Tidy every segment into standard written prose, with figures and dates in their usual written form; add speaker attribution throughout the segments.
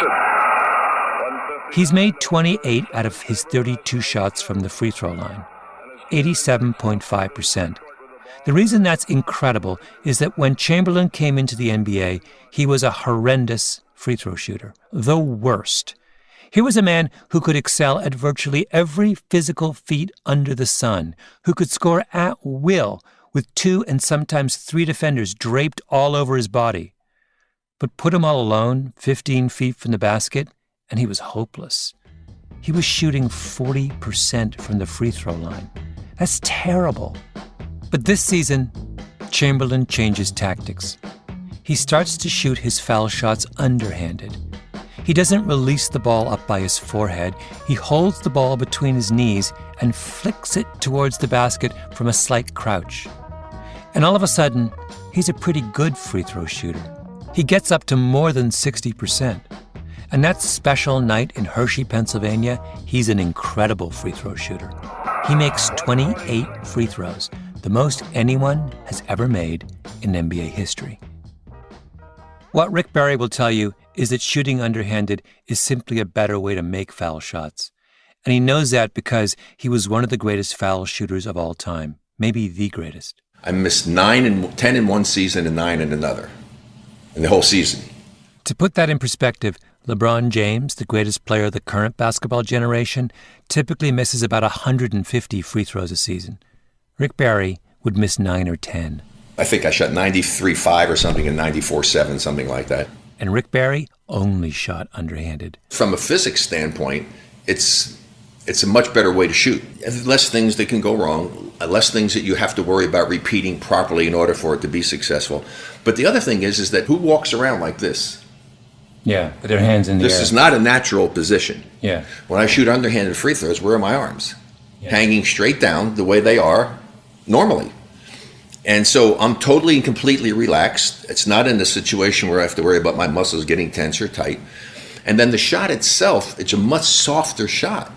Speaker 1: makes it.
Speaker 2: He's made 28 out of his 32 shots from the free throw line, 87.5%. The reason that's incredible is that when Chamberlain came into the NBA, he was a horrendous free throw shooter, the worst. Here was a man who could excel at virtually every physical feat under the sun, who could score at will with 2 and sometimes 3 defenders draped all over his body. But put him all alone, 15 feet from the basket, and he was hopeless. He was shooting 40% from the free throw line. That's terrible. But this season, Chamberlain changes tactics. He starts to shoot his foul shots underhanded. He doesn't release the ball up by his forehead. He holds the ball between his knees and flicks it towards the basket from a slight crouch. And all of a sudden, he's a pretty good free throw shooter. He gets up to more than 60%. And that special night in Hershey, Pennsylvania, he's an incredible free throw shooter. He makes 28 free throws, the most anyone has ever made in NBA history. What Rick Barry will tell you is that shooting underhanded is simply a better way to make foul shots. And he knows that because he was one of the greatest foul shooters of all time, maybe the greatest.
Speaker 3: I missed 10 in one season and 9 in another, in the whole season.
Speaker 2: To put that in perspective, LeBron James, the greatest player of the current basketball generation, typically misses about 150 free throws a season. Rick Barry would miss 9 or 10.
Speaker 3: I think I shot 93.5 or something and 94.7, something like that.
Speaker 2: And Rick Barry only shot underhanded.
Speaker 3: From a physics standpoint, it's a much better way to shoot. Less things that can go wrong, less things that you have to worry about repeating properly in order for it to be successful. But the other thing is that who walks around like this?
Speaker 2: Yeah, with their hands in the air.
Speaker 3: This is not a natural position.
Speaker 2: Yeah.
Speaker 3: When I shoot underhanded free throws, where are my arms?
Speaker 2: Yeah.
Speaker 3: Hanging straight down the way they are normally. And so I'm totally and completely relaxed. It's not in a situation where I have to worry about my muscles getting tense or tight. And then the shot itself, it's a much softer shot.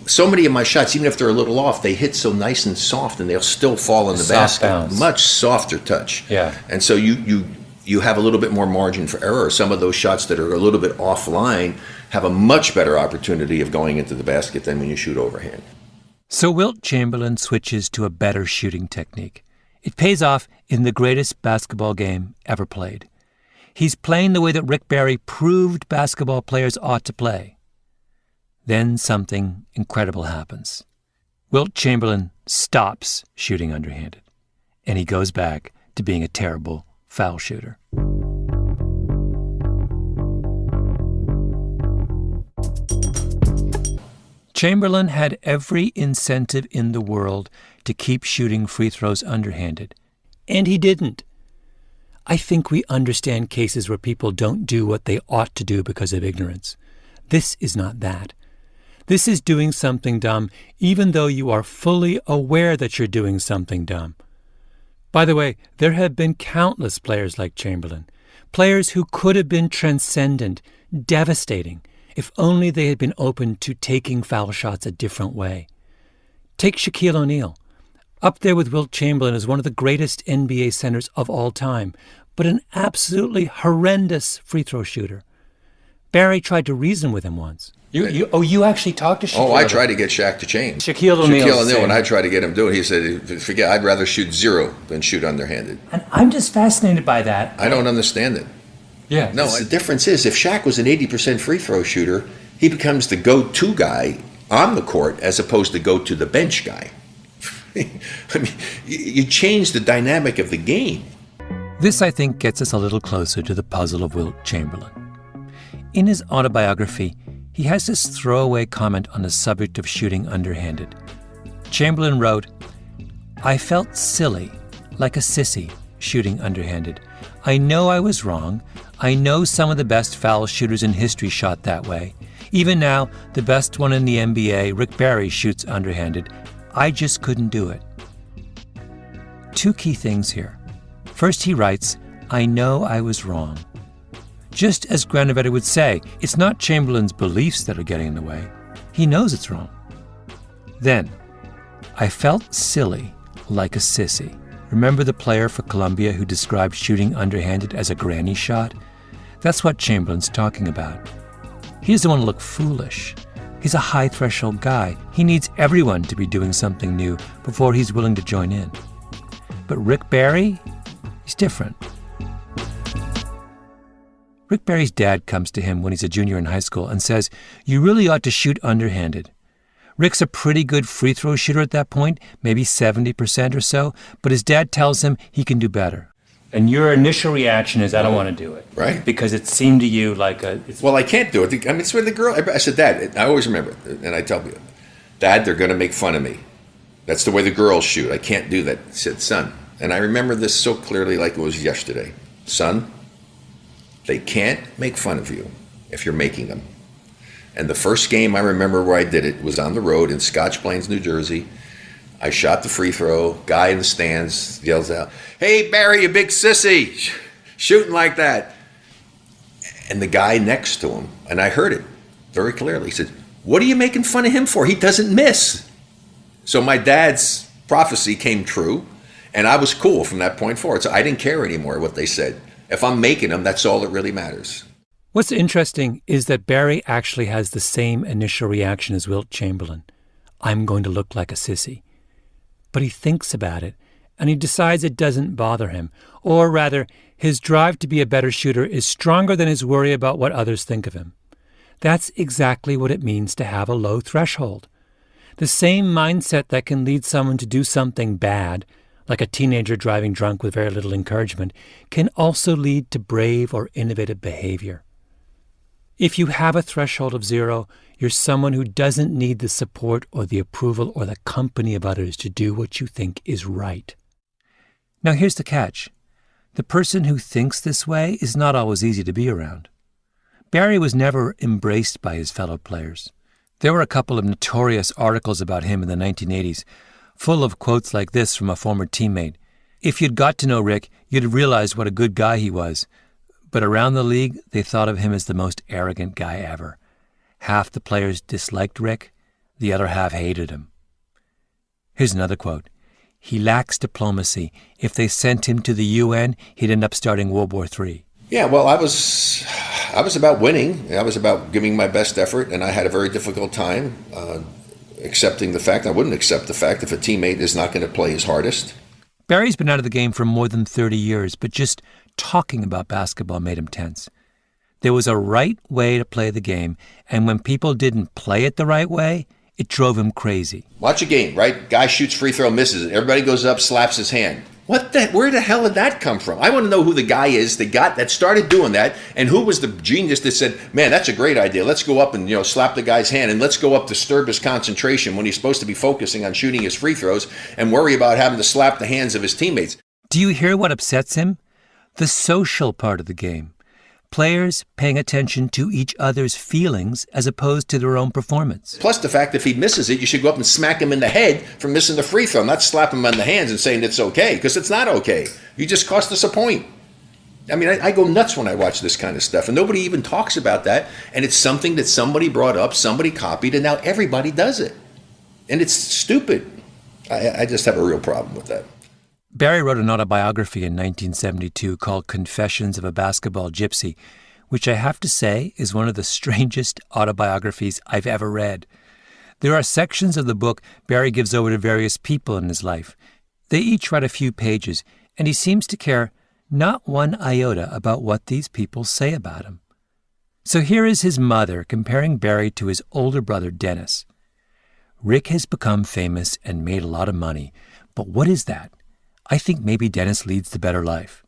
Speaker 3: So many of my shots, even if they're a little off, they hit so nice and soft and they'll still fall in the basket.
Speaker 2: Bounce.
Speaker 3: Much softer touch.
Speaker 2: Yeah.
Speaker 3: And so you have a little bit more margin for error. Some of those shots that are a little bit offline have a much better opportunity of going into the basket than when you shoot overhand.
Speaker 2: So Wilt Chamberlain switches to a better shooting technique. It pays off in the greatest basketball game ever played. He's playing the way that Rick Barry proved basketball players ought to play. Then something incredible happens. Wilt Chamberlain stops shooting underhanded, and he goes back to being a terrible foul shooter. Chamberlain had every incentive in the world to keep shooting free throws underhanded, and he didn't. I think we understand cases where people don't do what they ought to do because of ignorance. This is not that. This is doing something dumb, even though you are fully aware that you're doing something dumb. By the way, there have been countless players like Chamberlain, players who could have been transcendent, devastating, if only they had been open to taking foul shots a different way. Take Shaquille O'Neal, up there with Wilt Chamberlain as one of the greatest NBA centers of all time, but an absolutely horrendous free throw shooter. Barry tried to reason with him once. You actually talked to Shaquille?
Speaker 3: Oh, I tried to get Shaq to change.
Speaker 2: Shaquille O'Neal,
Speaker 3: when I tried to get him to do it, he said, forget, I'd rather shoot 0 than shoot underhanded.
Speaker 2: And I'm just fascinated by that.
Speaker 3: I don't understand it.
Speaker 2: Yeah.
Speaker 3: No, the difference is if Shaq was an 80% free throw shooter, he becomes the go-to guy on the court as opposed to go-to the bench guy. I mean, you change the dynamic of the game.
Speaker 2: This, I think, gets us a little closer to the puzzle of Wilt Chamberlain. In his autobiography, he has this throwaway comment on the subject of shooting underhanded. Chamberlain wrote, "I felt silly, like a sissy, shooting underhanded. I know I was wrong. I know some of the best foul shooters in history shot that way. Even now, the best one in the NBA, Rick Barry, shoots underhanded. I just couldn't do it." Two key things here. First, he writes, "I know I was wrong." Just as Granovetter would say, it's not Chamberlain's beliefs that are getting in the way. He knows it's wrong. Then, "I felt silly, like a sissy." Remember the player for Columbia who described shooting underhanded as a granny shot? That's what Chamberlain's talking about. He doesn't want to look foolish. He's a high-threshold guy. He needs everyone to be doing something new before he's willing to join in. But Rick Barry, he's different. Rick Barry's dad comes to him when he's a junior in high school and says, "You really ought to shoot underhanded." Rick's a pretty good free throw shooter at that point, maybe 70% or so, but his dad tells him he can do better. And your initial reaction is, I don't want to do it.
Speaker 3: Right.
Speaker 2: Because it seemed to you like a...
Speaker 3: Well, I can't do it. I mean, it's where the girl... I said, Dad, I always remember it, and I tell you, Dad, they're going to make fun of me. That's the way the girls shoot. I can't do that. He said, son, and I remember this so clearly like it was yesterday. Son, they can't make fun of you if you're making them. And the first game I remember where I did it was on the road in Scotch Plains, New Jersey. I shot the free throw. Guy in the stands yells out, "Hey, Barry, you big sissy, shooting like that." And the guy next to him, and I heard it very clearly, he said, "What are you making fun of him for? He doesn't miss." So my dad's prophecy came true, and I was cool from that point forward. So I didn't care anymore what they said. If I'm making them, that's all that really matters.
Speaker 2: What's interesting is that Barry actually has the same initial reaction as Wilt Chamberlain. I'm going to look like a sissy. But he thinks about it, and he decides it doesn't bother him. Or rather, his drive to be a better shooter is stronger than his worry about what others think of him. That's exactly what it means to have a low threshold. The same mindset that can lead someone to do something bad, like a teenager driving drunk with very little encouragement, can also lead to brave or innovative behavior. If you have a threshold of 0, you're someone who doesn't need the support or the approval or the company of others to do what you think is right. Now here's the catch. The person who thinks this way is not always easy to be around. Barry was never embraced by his fellow players. There were a couple of notorious articles about him in the 1980s, full of quotes like this from a former teammate. If you'd got to know Rick, you'd realize what a good guy he was. But around the league, they thought of him as the most arrogant guy ever. Half the players disliked Rick, the other half hated him. Here's another quote. He lacks diplomacy. If they sent him to the UN, he'd end up starting World War III.
Speaker 3: Yeah, well, I was about winning. I was about giving my best effort, and I had a very difficult time accepting the fact. I wouldn't accept the fact if a teammate is not going to play his hardest.
Speaker 2: Barry's been out of the game for more than 30 years, but just talking about basketball made him tense. There was a right way to play the game, and when people didn't play it the right way, it drove him crazy.
Speaker 3: Watch a game, right? Guy shoots free throw, misses it. Everybody goes up, slaps his hand. Where the hell did that come from? I want to know who the guy is that started doing that, and who was the genius that said, "Man, that's a great idea. Let's go up and slap the guy's hand, and let's go up disturb his concentration when he's supposed to be focusing on shooting his free throws and worry about having to slap the hands of his teammates."
Speaker 2: Do you hear what upsets him? The social part of the game. Players paying attention to each other's feelings as opposed to their own performance.
Speaker 3: Plus the fact that if he misses it, you should go up and smack him in the head for missing the free throw, not slap him on the hands and saying it's okay, because it's not okay. You just cost us a point. I mean, I go nuts when I watch this kind of stuff, and nobody even talks about that, and it's something that somebody brought up, somebody copied, and now everybody does it. And it's stupid. I just have a real problem with that.
Speaker 2: Barry wrote an autobiography in 1972 called Confessions of a Basketball Gypsy, which I have to say is one of the strangest autobiographies I've ever read. There are sections of the book Barry gives over to various people in his life. They each write a few pages, and he seems to care not one iota about what these people say about him. So here is his mother comparing Barry to his older brother, Dennis. Rick has become famous and made a lot of money, but what is that? I think maybe Dennis leads the better life.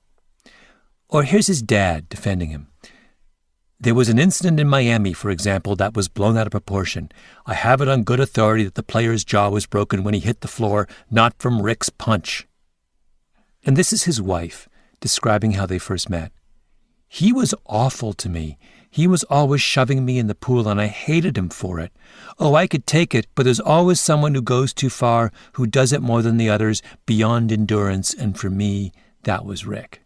Speaker 2: Or here's his dad defending him. There was an incident in Miami, for example, that was blown out of proportion. I have it on good authority that the player's jaw was broken when he hit the floor, not from Rick's punch. And this is his wife, describing how they first met. He was awful to me. He was always shoving me in the pool, and I hated him for it. Oh, I could take it, but there's always someone who goes too far, who does it more than the others, beyond endurance, and for me, that was Rick.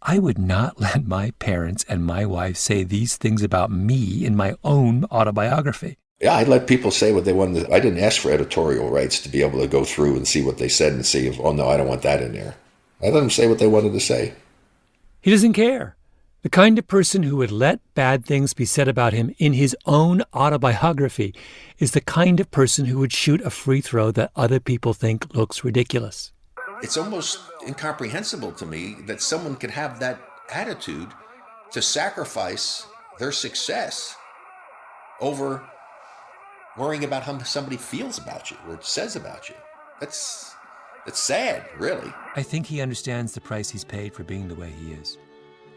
Speaker 2: I would not let my parents and my wife say these things about me in my own autobiography.
Speaker 3: Yeah, I'd let people say what they wanted. I didn't ask for editorial rights to be able to go through and see what they said and see if, oh no, I don't want that in there. I let them say what they wanted to say.
Speaker 2: He doesn't care. The kind of person who would let bad things be said about him in his own autobiography is the kind of person who would shoot a free throw that other people think looks ridiculous.
Speaker 3: It's almost incomprehensible to me that someone could have that attitude to sacrifice their success over worrying about how somebody feels about you or says about you. That's sad, really.
Speaker 2: I think he understands the price he's paid for being the way he is.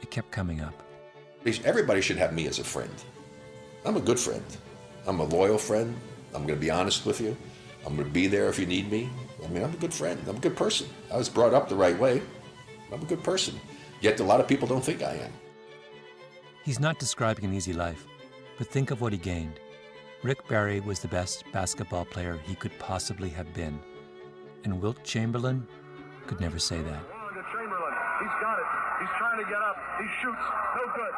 Speaker 2: It kept coming up.
Speaker 3: Everybody should have me as a friend. I'm a good friend. I'm a loyal friend. I'm going to be honest with you. I'm going to be there if you need me. I mean, I'm a good friend. I'm a good person. I was brought up the right way. I'm a good person. Yet a lot of people don't think I am.
Speaker 2: He's not describing an easy life, but think of what he gained. Rick Barry was the best basketball player he could possibly have been. And Wilt Chamberlain could never say that.
Speaker 1: Chamberlain. He's got it. He's trying to get up. He shoots. No good.